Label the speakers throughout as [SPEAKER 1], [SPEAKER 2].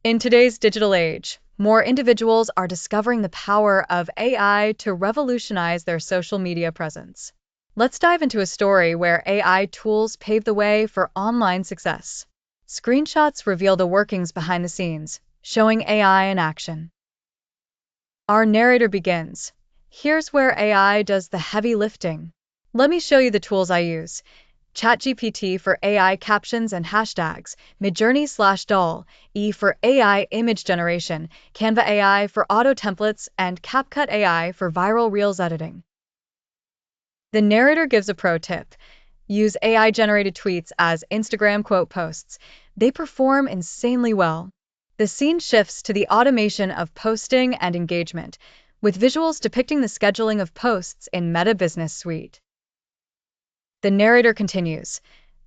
[SPEAKER 1] In today's digital age, more individuals are discovering the power of AI to revolutionize their social media presence. Let's dive into a story where AI tools pave the way for online success. Screenshots reveal the workings behind the scenes, showing AI in action. Our narrator begins. Here's where AI does the heavy lifting. Let me show you the tools I use. ChatGPT for AI captions and hashtags, Midjourney/Doll-E for AI image generation, Canva AI for auto templates, and CapCut AI for viral Reels editing. The narrator gives a pro tip. Use AI-generated tweets as Instagram quote posts. They perform insanely well. The scene shifts to the automation of posting and engagement, with visuals depicting the scheduling of posts in Meta Business Suite. The narrator continues.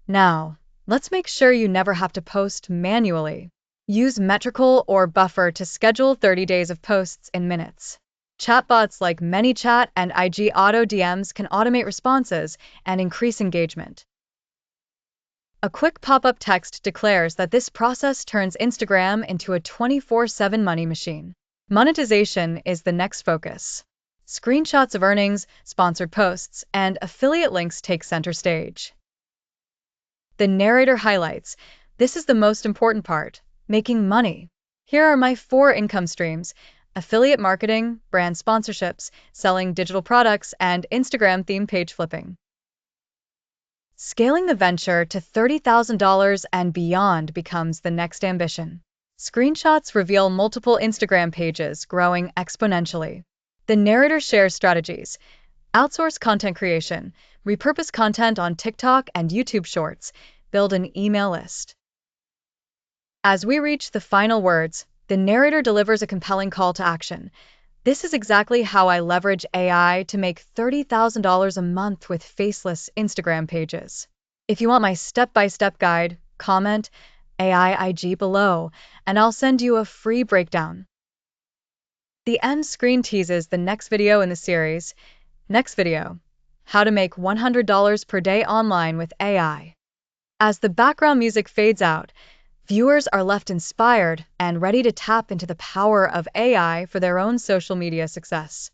[SPEAKER 1] Now, let's make sure you never have to post manually. Use Metrical or Buffer to schedule 30 days of posts in minutes. Chatbots like ManyChat and IG Auto DMs can automate responses and increase engagement. A quick pop-up text declares that this process turns Instagram into a 24/7 money machine. Monetization is the next focus. Screenshots of earnings, sponsored posts, and affiliate links take center stage. The narrator highlights, this is the most important part, making money. Here are my 4 income streams: affiliate marketing, brand sponsorships, selling digital products, and Instagram theme page flipping. Scaling the venture to $30,000 and beyond becomes the next ambition. Screenshots reveal multiple Instagram pages growing exponentially. The narrator shares strategies. Outsource content creation, repurpose content on TikTok and YouTube Shorts, build an email list. As we reach the final words, the narrator delivers a compelling call to action. This is exactly how I leverage AI to make $30,000 a month with Faceless Instagram pages. If you want my step-by-step guide, comment AI IG below, and I'll send you a free breakdown. The end screen teases the next video in the series. Next video, how to make $100 per day online with AI. As the background music fades out, viewers are left inspired and ready to tap into the power of AI for their own social media success.